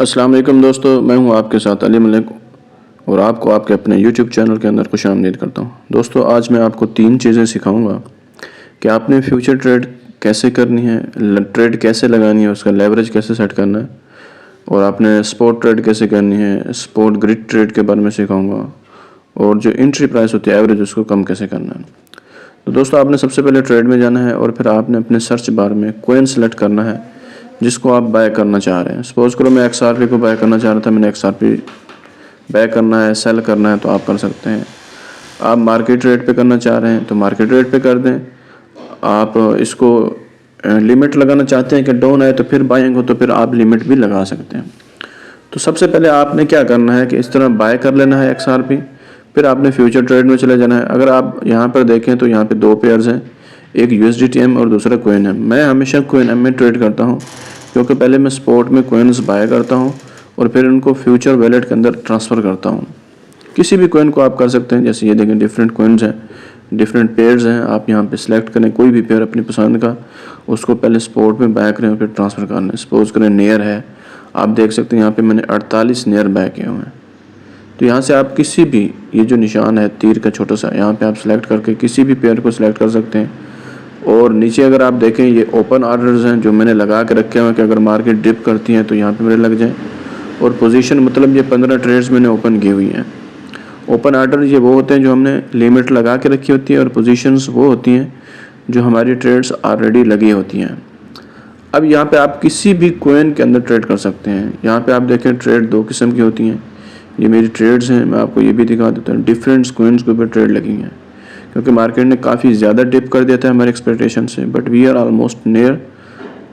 अस्सलाम वालेकुम दोस्तों, मैं हूं आपके साथ अली मलिक और आपको आपके अपने यूट्यूब चैनल के अंदर खुशामदीद करता हूं। दोस्तों, आज मैं आपको 3 चीज़ें सिखाऊंगा कि आपने फ्यूचर ट्रेड कैसे करनी है, ट्रेड कैसे लगानी है, उसका लेवरेज कैसे सेट करना है और आपने स्पॉट ट्रेड कैसे करनी है, स्पॉट ग्रिड ट्रेड के बारे में सिखाऊंगा और जो एंट्री प्राइस होती है एवरेज, उसको कम कैसे करना है। तो दोस्तों, आपने सबसे पहले ट्रेड में जाना है और फिर आपने अपने सर्च बार में कोइन सेलेक्ट करना है जिसको आप बाय करना चाह रहे हैं। सपोज करो मैं XRP को बाय करना चाह रहा था, मैंने XRP बाय करना है, सेल करना है तो आप कर सकते हैं। आप मार्केट रेट पे करना चाह रहे हैं तो मार्केट रेट पे कर दें। आप इसको लिमिट लगाना चाहते हैं कि डाउन आए तो फिर बाइंग हो तो फिर आप लिमिट भी लगा सकते हैं। तो सबसे पहले आपने क्या करना है कि इस तरह बाय कर लेना है XRP, फिर आपने फ्यूचर ट्रेड में चले जाना है। अगर आप यहाँ पर देखें तो यहाँ पे 2 पेयर्स हैं, एक USDTM और दूसरा कोइन है। मैं हमेशा कोइन में ट्रेड करता हूँ क्योंकि पहले मैं स्पॉट में कोइन्स बाय करता हूँ और फिर उनको फ्यूचर वैलेट के अंदर ट्रांसफ़र करता हूँ। किसी भी कोइन को आप कर सकते हैं, जैसे ये देखें डिफरेंट कोइन्स हैं, डिफरेंट पेयर्स हैं। आप यहाँ पे सिलेक्ट करें कोई भी पेयर अपनी पसंद का, उसको पहले स्पॉट में बाय करें और फिर ट्रांसफ़र करना है। सपोज करें नेयर है, आप देख सकते हैं यहाँ पे मैंने 48 नेयर बाय किए हुए हैं। तो यहाँ से आप किसी भी, ये जो निशान है तीर का छोटा सा, यहाँ पे आप सिलेक्ट करके किसी भी पेयर को सिलेक्ट कर सकते हैं। और नीचे अगर आप देखें ये ओपन ऑर्डर्स हैं जो मैंने लगा के रखे हुए हैं कि अगर मार्केट डिप करती है तो यहाँ पे मेरे लग जाएं। और पोजीशन मतलब ये 15 ट्रेड्स मैंने ओपन की हुई हैं। ओपन ऑर्डर ये वो होते हैं जो हमने लिमिट लगा के रखी होती है और पोजीशंस वो होती हैं जो हमारी ट्रेड्स ऑलरेडी लगी होती हैं। अब यहाँ पे आप किसी भी कोइन के अंदर ट्रेड कर सकते हैं। यहाँ पे आप देखें ट्रेड 2 किस्म की होती हैं। ये मेरी ट्रेड्स हैं, मैं आपको ये भी दिखा देता हूँ। डिफरेंट कोइंस के ऊपर ट्रेड लगी हैं क्योंकि मार्केट ने काफ़ी ज़्यादा डिप कर दिया था हमारे एक्सपेक्टेशन से, but we are almost near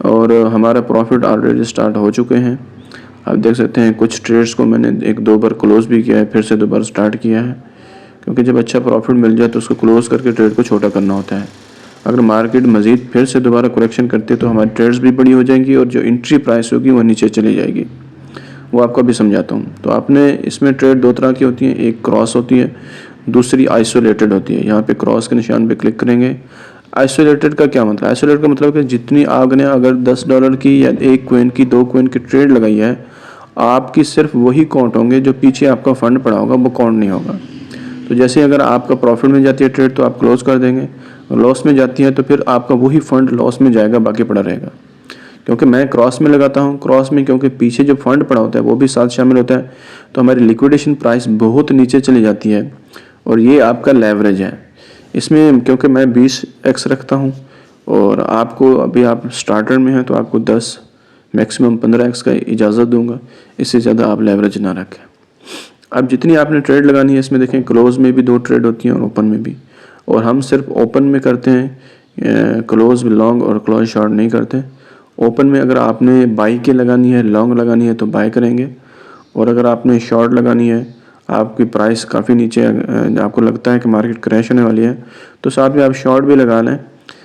और हमारा प्रॉफिट ऑलरेडी स्टार्ट हो चुके हैं। आप देख सकते हैं कुछ ट्रेड्स को मैंने 1-2 बार क्लोज भी किया है, फिर से दोबारा स्टार्ट किया है क्योंकि जब अच्छा प्रॉफिट मिल जाए तो उसको क्लोज करके ट्रेड को छोटा करना होता है। अगर मार्केट मज़ीद फिर से दोबारा करेक्शन करती है तो हमारी ट्रेड्स भी बड़ी हो जाएंगी और जो एंट्री प्राइस होगी वो नीचे चली जाएगी। वो आपको अभी समझाता हूँ। तो आपने इसमें ट्रेड 2 तरह की होती हैं, एक क्रॉस होती है, दूसरी आइसोलेटेड होती है। यहाँ पे क्रॉस के निशान पे क्लिक करेंगे। आइसोलेटेड का क्या मतलब? आइसोलेटेड का मतलब कि जितनी आपने अगर $10 की या 1 कोइन की 2 कोइन की ट्रेड लगाई है, आपकी सिर्फ वही काउंट होंगे, जो पीछे आपका फंड पड़ा होगा वो काउंट नहीं होगा। तो जैसे अगर आपका प्रॉफिट में जाती है ट्रेड तो आप क्लोज कर देंगे, लॉस में जाती है तो फिर आपका वही फंड लॉस में जाएगा, बाकी पड़ा रहेगा। क्योंकि मैं क्रॉस में लगाता हूँ, क्रॉस में क्योंकि पीछे जो फंड पड़ा होता है वो भी साथ शामिल होता है, तो हमारी लिक्विडेशन प्राइस बहुत नीचे चली जाती है और ये आपका लेवरेज है। इसमें क्योंकि मैं 20x रखता हूँ और आपको अभी आप स्टार्टर में हैं तो आपको 10 मैक्सिमम 15x का इजाज़त दूंगा, इससे ज़्यादा आप लेवरेज ना रखें। अब जितनी आपने ट्रेड लगानी है इसमें देखें क्लोज में भी 2 ट्रेड होती हैं और ओपन में भी, और हम सिर्फ ओपन में करते हैं, क्लोज लॉन्ग और क्लोज शॉर्ट नहीं करते। ओपन में अगर आपने बाई के लगानी है, लॉन्ग लगानी है तो बाय करेंगे, और अगर आपने शॉर्ट लगानी है, आपकी प्राइस काफ़ी नीचे, आपको लगता है कि मार्केट क्रैश होने वाली है, तो साथ में आप शॉर्ट भी लगा लें।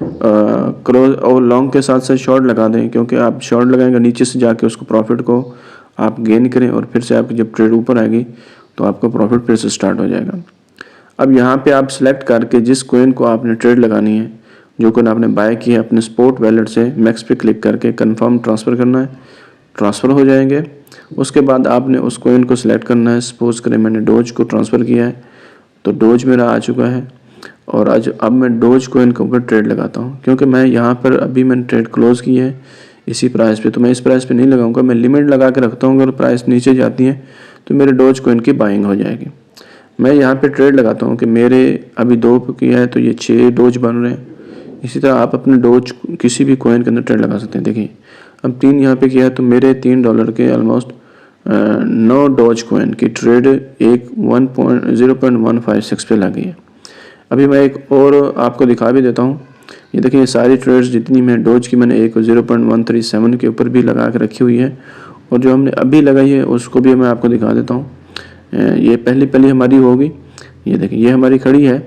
क्लोज और लॉन्ग के साथ साथ शॉर्ट लगा दें, क्योंकि आप शॉर्ट लगाएंगे नीचे से जाके उसको प्रॉफिट को आप गेन करें और फिर से आपकी जब ट्रेड ऊपर आएगी तो आपका प्रॉफिट फिर से स्टार्ट हो जाएगा। अब यहाँ पे आप सिलेक्ट करके जिस कोइन को आपने ट्रेड लगानी है, जो कोइन आपने बाय किया है, अपने स्पॉट वैलेट से मैक्स पे क्लिक करके कंफर्म ट्रांसफ़र करना है, ट्रांसफ़र हो जाएंगे। उसके बाद आपने उस कोइन को सिलेक्ट करना है। सपोज करें मैंने डोज को ट्रांसफ़र किया है तो डोज मेरा आ चुका है और आज अब मैं डोज कोइन के ऊपर ट्रेड लगाता हूँ, क्योंकि मैं यहाँ पर अभी मैंने ट्रेड क्लोज की है इसी प्राइस पे, तो मैं इस प्राइस पे नहीं लगाऊंगा, मैं लिमिट लगा के रखता हूँ। अगर प्राइस नीचे जाती है तो मेरे डोज कोइन की बाइंग हो जाएगी। मैं यहाँ पे ट्रेड लगाता हूँ कि मेरे अभी 2 किया है तो ये 6 डोज बन रहे हैं। इसी तरह आप अपने डोज किसी भी कोइन के अंदर ट्रेड लगा सकते हैं। देखिए अब 3 यहाँ पे किया है तो मेरे $3 के ऑलमोस्ट 9 डोज कोइन की ट्रेड एक 0.156 पे लगी है। अभी मैं एक और आपको दिखा भी देता हूँ। ये देखिए ये सारी ट्रेड्स जितनी मैं डोज की मैंने एक 0.137 के ऊपर भी लगा के रखी हुई है, और जो हमने अभी लगाई है उसको भी मैं आपको दिखा देता हूँ। ये पहली हमारी होगी। ये देखिए ये हमारी खड़ी है,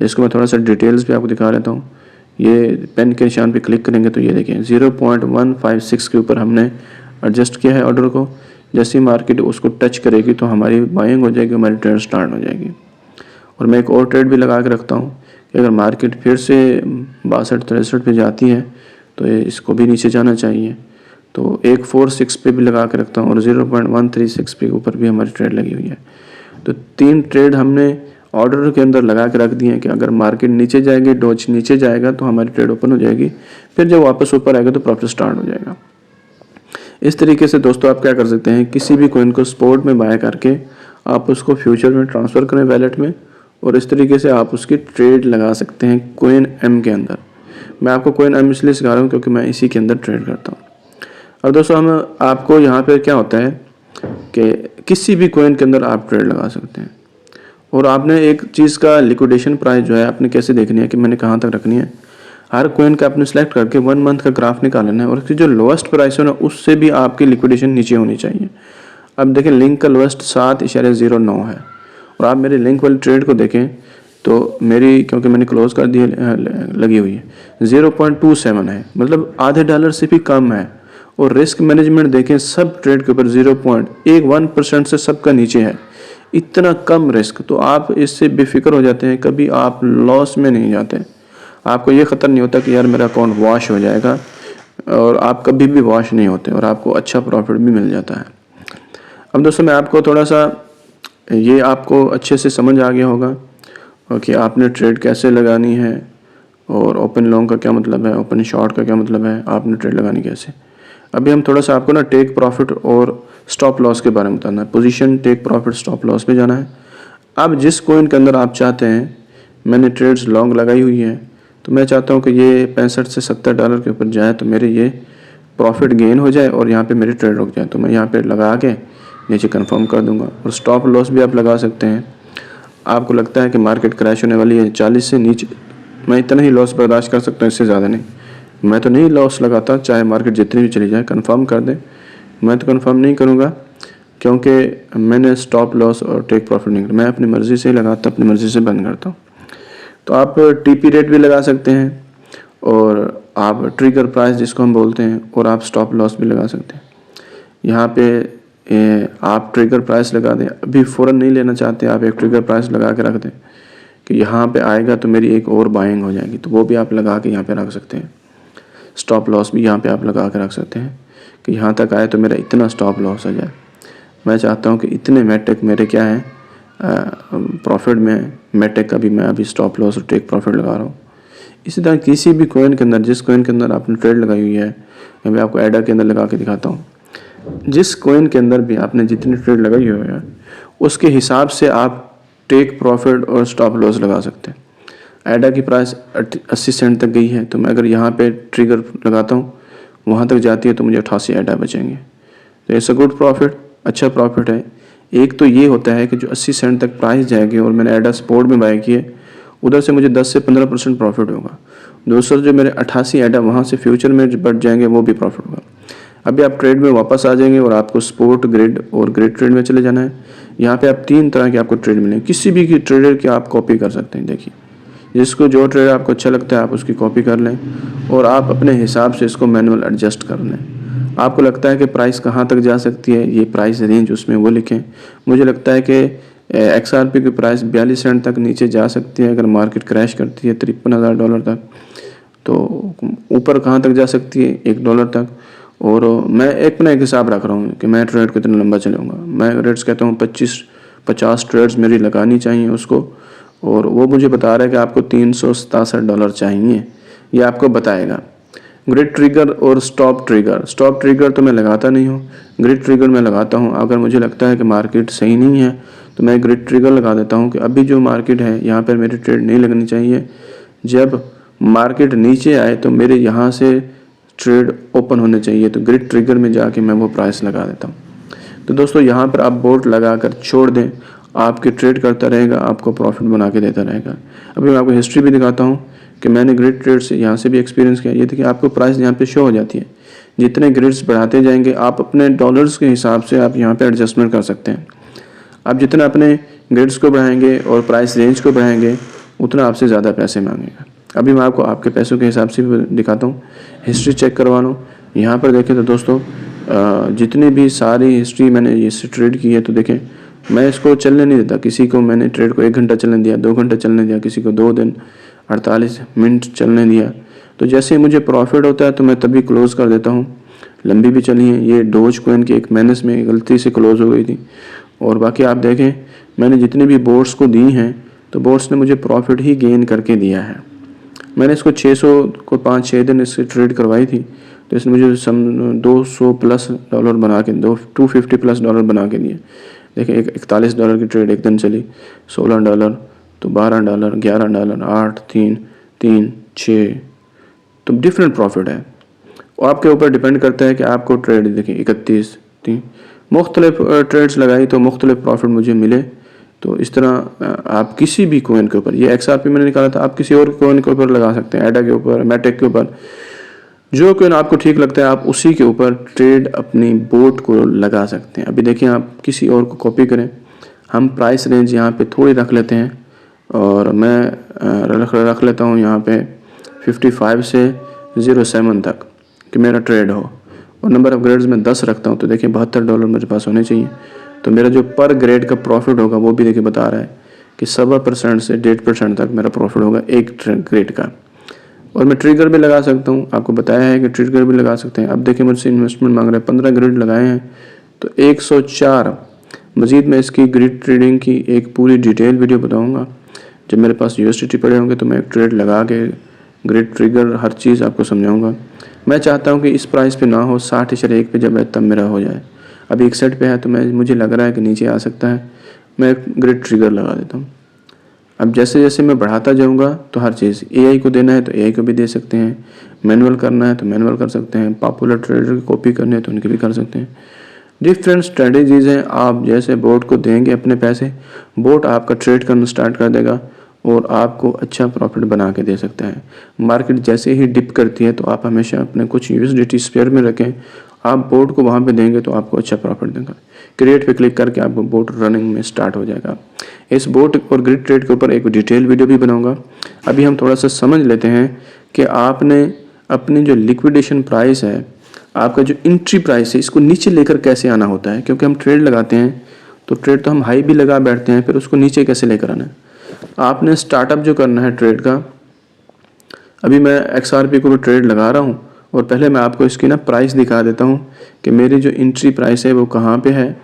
इसको मैं थोड़ा सा डिटेल्स भी आपको दिखा देता हूँ। ये पेन के निशान पे क्लिक करेंगे तो ये देखिए 0.156 के ऊपर हमने एडजस्ट किया है ऑर्डर को। जैसे ही मार्केट उसको टच करेगी तो हमारी बाइंग हो जाएगी, हमारी ट्रेड स्टार्ट हो जाएगी। और मैं एक और ट्रेड भी लगा के रखता हूँ कि अगर मार्केट फिर से 62-63 पे जाती है तो इसको भी नीचे जाना चाहिए, तो 146 पे भी लगा के रखता हूँ और 0.136 पे ऊपर भी हमारी ट्रेड लगी हुई है। तो 3 ट्रेड हमने ऑर्डर के अंदर लगा के रख दिए हैं कि अगर मार्केट नीचे जाएगी, डॉज नीचे जाएगा तो हमारी ट्रेड ओपन हो जाएगी, फिर जब वापस ऊपर आएगा तो प्रॉफिट स्टार्ट हो जाएगा। इस तरीके से दोस्तों आप क्या कर सकते हैं, किसी भी कॉइन को स्पॉट में बाय करके आप उसको फ्यूचर में ट्रांसफ़र करें वैलेट में, और इस तरीके से आप उसकी ट्रेड लगा सकते हैं कॉइन एम के अंदर। मैं आपको कॉइन एम इसलिए सिखा रहा हूँ क्योंकि मैं इसी के अंदर ट्रेड करता हूँ। अब दोस्तों हम आपको यहाँ पे क्या होता है कि किसी भी कॉइन के अंदर आप ट्रेड लगा सकते हैं, और आपने एक चीज़ का लिक्विडेशन प्राइस जो है आपने कैसे देखनी है कि मैंने कहाँ तक रखनी है। हर कॉइन का आपने सेलेक्ट करके 1 मंथ का ग्राफ निकालना है, और उसकी जो लोएस्ट प्राइस है ना उससे भी आपकी लिक्विडेशन नीचे होनी चाहिए। अब देखें लिंक का लोएस्ट 7.09 है, और आप मेरे लिंक वाली ट्रेड को देखें तो मेरी, क्योंकि मैंने क्लोज कर दी लगी हुई है, 0.27 है, मतलब आधे डॉलर से भी कम है। और रिस्क मैनेजमेंट देखें सब ट्रेड के ऊपर 0.1% से सबका नीचे है, इतना कम रिस्क। तो आप इससे बेफिक्र हो जाते हैं, कभी आप लॉस में नहीं जाते। आपको ये ख़तर नहीं होता कि यार मेरा अकाउंट वॉश हो जाएगा, और आप कभी भी वॉश नहीं होते और आपको अच्छा प्रॉफिट भी मिल जाता है। अब दोस्तों मैं आपको थोड़ा सा, ये आपको अच्छे से समझ आ गया होगा कि आपने ट्रेड कैसे लगानी है, और ओपन लॉन्ग का क्या मतलब है, ओपन शॉर्ट का क्या मतलब है, आपने ट्रेड लगानी कैसे। अभी हम थोड़ा सा आपको ना टेक प्रॉफिट और स्टॉप लॉस के बारे में बताना है। Position, take profit, stop loss पे जाना है। अब जिस कॉइन के अंदर आप चाहते हैं, मैंने ट्रेड्स लॉन्ग लगाई हुई है, तो मैं चाहता हूँ कि ये 65 से 70 डॉलर के ऊपर जाए तो मेरे ये प्रॉफिट गेन हो जाए और यहाँ पे मेरी ट्रेड रुक जाए, तो मैं यहाँ पे लगा के नीचे कंफर्म कर दूंगा। और स्टॉप लॉस भी आप लगा सकते हैं। आपको लगता है कि मार्केट क्रैश होने वाली है 40 से नीचे, मैं इतना ही लॉस बर्दाश्त कर सकता हूँ, इससे ज़्यादा नहीं। मैं तो नहीं लॉस लगाता, चाहे मार्केट जितनी भी चली जाए, कंफर्म कर दें। मैं तो कंफर्म नहीं करूँगा क्योंकि मैंने स्टॉप लॉस और टेक प्रॉफिट नहीं, मैं अपनी मर्ज़ी से ही लगाता, अपनी मर्ज़ी से बंद करता हूँ। तो आप टीपी रेट भी लगा सकते हैं, और आप ट्रिगर प्राइस जिसको हम बोलते हैं, और आप स्टॉप लॉस भी लगा सकते हैं। यहाँ पे आप ट्रिगर प्राइस लगा दें, अभी फ़ौरन नहीं लेना चाहते, आप एक ट्रिगर प्राइस लगा के रख दें कि यहाँ पे आएगा तो मेरी एक और बाइंग हो जाएगी, तो वो भी आप लगा के यहाँ पे रख सकते हैं। स्टॉप लॉस भी यहाँ पे आप लगा के रख सकते हैं कि यहाँ तक आए तो मेरा इतना स्टॉप लॉस हो जाए। मैं चाहता हूँ कि इतने मेटेक मेरे क्या है प्रॉफिट में, मेटेक का भी मैं अभी स्टॉप लॉस और टेक प्रॉफिट लगा रहा हूँ। इसी तरह किसी भी कॉइन के अंदर, जिस कॉइन के अंदर आपने ट्रेड लगाई हुई है, मैं आपको एडा के अंदर लगा के दिखाता हूँ। जिस कॉइन के अंदर भी आपने जितनी ट्रेड लगाई हुई है उसके हिसाब से आप टेक प्रॉफिट और स्टॉप लॉस लगा सकते हैं। एडा की प्राइस 80 सेंट तक गई है, तो मैं अगर यहाँ पे ट्रिगर लगाता हूँ, वहाँ तक जाती है तो मुझे 88 एडा बचेंगे। तो इट्स अ गुड प्रॉफिट, अच्छा प्रॉफिट है। एक तो ये होता है कि जो 80 सेंट तक प्राइस जाएगी और मैंने एडा स्पॉट में बाय किए, उधर से मुझे 10 से 15% प्रॉफिट होगा। दूसरा जो मेरे 88 एडा वहाँ से फ्यूचर में बढ़ जाएंगे, वो भी प्रॉफिट होगा। अभी आप ट्रेड में वापस आ जाएंगे और आपको स्पोर्ट, ग्रिड और ग्रिड ट्रेड में चले जाना है। यहाँ पे आप 3 तरह के आपको ट्रेड मिलेंगे, किसी भी की ट्रेडर की आप कॉपी कर सकते हैं। देखिए जिसको जो ट्रेड आपको अच्छा लगता है आप उसकी कॉपी कर लें, और आप अपने हिसाब से इसको मैनुअल एडजस्ट कर लें। आपको लगता है कि प्राइस कहाँ तक जा सकती है, ये प्राइस रेंज उसमें वो लिखें। मुझे लगता है कि XRP की प्राइस 42 सेंट तक नीचे जा सकती है अगर मार्केट क्रैश करती है 53,000 डॉलर तक। तो ऊपर कहाँ तक जा सकती है, $1 तक। और मैं अपना एक हिसाब रख रहा हूँ कि मैं ट्रेड कितना लंबा चलूँगा। मैं रेट्स कहता हूँ 50 ट्रेड्स मेरी लगानी चाहिए उसको, और वो मुझे बता रहा है कि आपको $367 चाहिए, ये आपको बताएगा। ग्रिड ट्रिगर और स्टॉप ट्रिगर तो मैं लगाता नहीं हूँ, ग्रिड ट्रिगर मैं लगाता हूँ। अगर मुझे लगता है कि मार्केट सही नहीं है तो मैं ग्रिड ट्रिगर लगा देता हूँ कि अभी जो मार्केट है यहाँ पर मेरी ट्रेड नहीं लगनी चाहिए। जब मार्केट नीचे आए तो मेरे यहाँ से ट्रेड ओपन होने चाहिए, तो ग्रिड ट्रिगर में जाके मैं वो प्राइस लगा देता हूँ। तो दोस्तों यहाँ पर आप बोर्ड लगा कर छोड़ दें, आपके ट्रेड करता रहेगा, आपको प्रॉफिट बना के देता रहेगा। अभी मैं आपको हिस्ट्री भी दिखाता हूँ कि मैंने ग्रिड ट्रेड से यहाँ से भी एक्सपीरियंस किया। ये देखिए आपको प्राइस यहाँ पे शो हो जाती है। जितने ग्रिड्स बढ़ाते जाएंगे आप अपने डॉलर्स के हिसाब से आप यहाँ पे एडजस्टमेंट कर सकते हैं। आप जितना अपने ग्रिड्स को बढ़ाएंगे और प्राइस रेंज को बढ़ाएंगे उतना आपसे ज़्यादा पैसे मांगेगा। अभी मैं आपको आपके पैसों के हिसाब से भी दिखाता हूँ, हिस्ट्री चेक करवा लो। यहाँ पर देखें तो दोस्तों जितनी भी सारी हिस्ट्री मैंने इससे ट्रेड की है, तो देखें मैं इसको चलने नहीं देता। किसी को मैंने ट्रेड को 1 घंटा चलने दिया, 2 घंटा चलने दिया, किसी को 2 दिन 48 मिनट चलने दिया। तो जैसे ही मुझे प्रॉफिट होता है तो मैं तभी क्लोज कर देता हूँ। लंबी भी चली हैं। ये डोज कॉइन की एक माइनस में गलती से क्लोज हो गई थी। और बाकी आप देखें मैंने जितनी भी बोट्स को दी हैं तो बोट्स ने मुझे प्रॉफिट ही गेन करके दिया है। मैंने इसको 600 को 5-6 दिन इससे ट्रेड करवाई थी तो इसने मुझे $200+ बना के $250+ बना के दिए। देखिए $41 की ट्रेड एक दिन चली, $16 तो $12, $11, 8, 3, 3, 6, तो डिफरेंट प्रॉफिट है। और आपके ऊपर डिपेंड करता है कि आपको ट्रेड देखिए 31, 3 मुख्तलिफ ट्रेड्स लगाई तो मुख्तलिफ प्रॉफिट मुझे मिले। तो इस तरह आप किसी भी कोइन के ऊपर, ये XRP मैंने निकाला था, आप किसी और कोइन के ऊपर लगा सकते हैं, एडा के ऊपर, मैटेक के ऊपर, जो कोइन आपको ठीक लगता है आप उसी के ऊपर ट्रेड अपनी बोट को लगा सकते हैं। अभी देखिए आप किसी और को कॉपी करें, हम प्राइस रेंज यहाँ पे थोड़ी रख लेते हैं और मैं रख लेता हूँ यहाँ पे 55 से 07 तक कि मेरा ट्रेड हो, और नंबर ऑफ ग्रेड्स में 10 रखता हूँ। तो देखिए $72 मेरे पास होने चाहिए। तो मेरा जो पर ग्रेड का प्रॉफिट होगा वो भी देखिए बता रहा है कि 7% से 1.5% तक मेरा प्रॉफिट होगा एक ग्रेड का। और मैं ट्रिगर भी लगा सकता हूँ, आपको बताया है कि ट्रिगर भी लगा सकते हैं। अब देखिए मुझसे इन्वेस्टमेंट मांग रहे हैं, 15 ग्रिड लगाए हैं तो 104। मज़ीद मैं इसकी ग्रिड ट्रेडिंग की एक पूरी डिटेल वीडियो बताऊँगा। जब मेरे पास USDT पड़े होंगे तो मैं एक ट्रेड लगा के ग्रिड ट्रिगर हर चीज़ आपको समझाऊँगा। मैं चाहता हूँ कि इस प्राइस पे ना हो, 60.1 पे जब है तब मेरा हो जाए। अभी 61 पे है तो मुझे लग रहा है कि नीचे आ सकता है, मैं ग्रिड ट्रिगर लगा देता हूँ। अब जैसे जैसे मैं बढ़ाता जाऊंगा तो हर चीज़ AI को देना है तो AI को भी दे सकते हैं, मैनुअल करना है तो मैनुअल कर सकते हैं, पॉपुलर ट्रेडर की कॉपी करनी है तो उनकी भी कर सकते हैं। डिफरेंट स्ट्रेटजीज हैं। आप जैसे बोट को देंगे अपने पैसे, बोट आपका ट्रेड करना स्टार्ट कर देगा और आपको अच्छा प्रॉफिट बना के दे सकता है। मार्केट जैसे ही डिप करती है तो आप हमेशा अपने कुछ USDT स्पेयर में रखें, आप बोट को वहाँ पे देंगे तो आपको अच्छा प्रॉफिट देगा। क्रिएट पे क्लिक करके आपको बोट रनिंग में स्टार्ट हो जाएगा। इस बोट और ग्रिड ट्रेड के ऊपर एक डिटेल वीडियो भी बनाऊंगा। अभी हम थोड़ा सा समझ लेते हैं कि आपने अपनी जो लिक्विडेशन प्राइस है, आपका जो एंट्री प्राइस है, इसको नीचे लेकर कैसे आना होता है। क्योंकि हम ट्रेड लगाते हैं तो ट्रेड तो हम हाई भी लगा बैठते हैं, फिर उसको नीचे कैसे लेकर आना है। आपने स्टार्टअप जो करना है ट्रेड का, अभी मैं XRP को ट्रेड लगा रहा हूँ और पहले मैं आपको इसकी ना प्राइस दिखा देता हूँ कि मेरी जो एंट्री प्राइस है वो कहाँ पे है,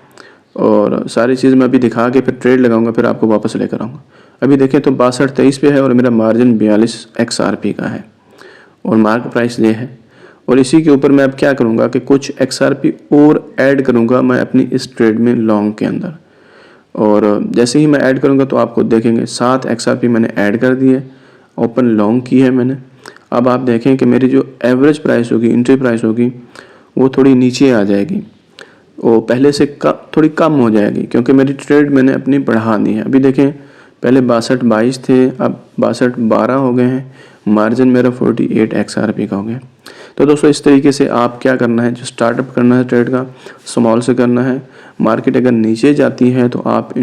और सारी चीज़ मैं अभी दिखा के फिर ट्रेड लगाऊंगा, फिर आपको वापस लेकर आऊँगा। अभी देखें तो 62.23 पे है और मेरा मार्जिन 42 XRP का है और मार्केट प्राइस ये है। और इसी के ऊपर मैं अब क्या करूँगा कि कुछ XRP और ऐड करूँगा मैं अपनी इस ट्रेड में लॉन्ग के अंदर। और जैसे ही मैं ऐड करूँगा तो आपको देखेंगे 7 XRP मैंने ऐड कर दिए, ओपन लॉन्ग की है मैंने। अब आप देखें कि मेरी जो एवरेज प्राइस होगी, एंट्री प्राइस होगी, वो थोड़ी नीचे आ जाएगी, वो पहले से थोड़ी कम हो जाएगी क्योंकि मेरी ट्रेड मैंने अपनी बढ़ा दी है। अभी देखें पहले 62.22 थे, अब 62.12 हो गए हैं, मार्जिन मेरा 48 XRP का हो गया। तो दोस्तों इस तरीके से आप क्या करना है, जो स्टार्टअप करना है ट्रेड का, स्मॉल से करना है। मार्केट अगर नीचे जाती है तो आप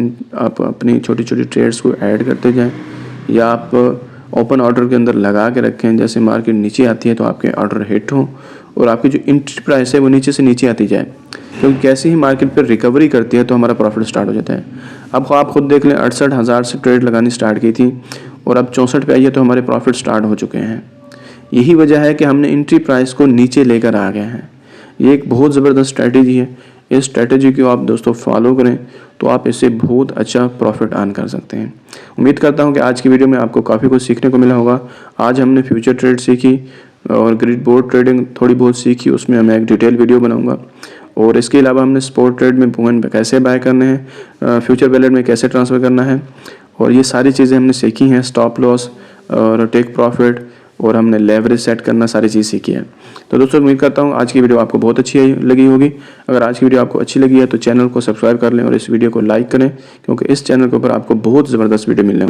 अपनी छोटी छोटी ट्रेड्स को ऐड करते जाएं, या आप ओपन ऑर्डर के अंदर लगा के रखें। जैसे मार्केट नीचे आती है तो आपके ऑर्डर हिट हों और आपकी जो एंट्री प्राइस है वो नीचे से नीचे आती जाए, क्योंकि कैसे ही मार्केट पर रिकवरी करती है तो हमारा प्रॉफिट स्टार्ट हो जाता है। अब आप खुद देख लें, 68,000 से ट्रेड लगानी स्टार्ट की थी और अब 64 पे आई है तो हमारे प्रॉफिट स्टार्ट हो चुके हैं। यही वजह है कि हमने एंट्री प्राइस को नीचे लेकर आ गए हैं। ये एक बहुत ज़बरदस्त स्ट्रैटेजी है। इस स्ट्रैटेजी को आप दोस्तों फॉलो करें तो आप इससे बहुत अच्छा प्रॉफिट अर्न कर सकते हैं। उम्मीद करता हूं कि आज की वीडियो में आपको काफ़ी कुछ सीखने को मिला होगा। आज हमने फ्यूचर ट्रेड सीखी और ग्रिड बोर्ड ट्रेडिंग थोड़ी बहुत सीखी, उसमें मैं एक डिटेल वीडियो बनाऊंगा। और इसके अलावा हमने स्पॉट ट्रेड में पॉइंट कैसे बाय करने हैं, फ्यूचर वैलेट में कैसे ट्रांसफ़र करना है, और ये सारी चीज़ें हमने सीखी हैं। स्टॉप लॉस और टेक प्रॉफिट, और हमने लेवरेज सेट करना, सारी चीज़ सीखी है। तो दोस्तों उम्मीद करता हूँ आज की वीडियो आपको बहुत अच्छी लगी होगी। अगर आज की वीडियो आपको अच्छी लगी है तो चैनल को सब्सक्राइब कर लें और इस वीडियो को लाइक करें, क्योंकि इस चैनल के ऊपर आपको बहुत ज़बरदस्त वीडियो मिलने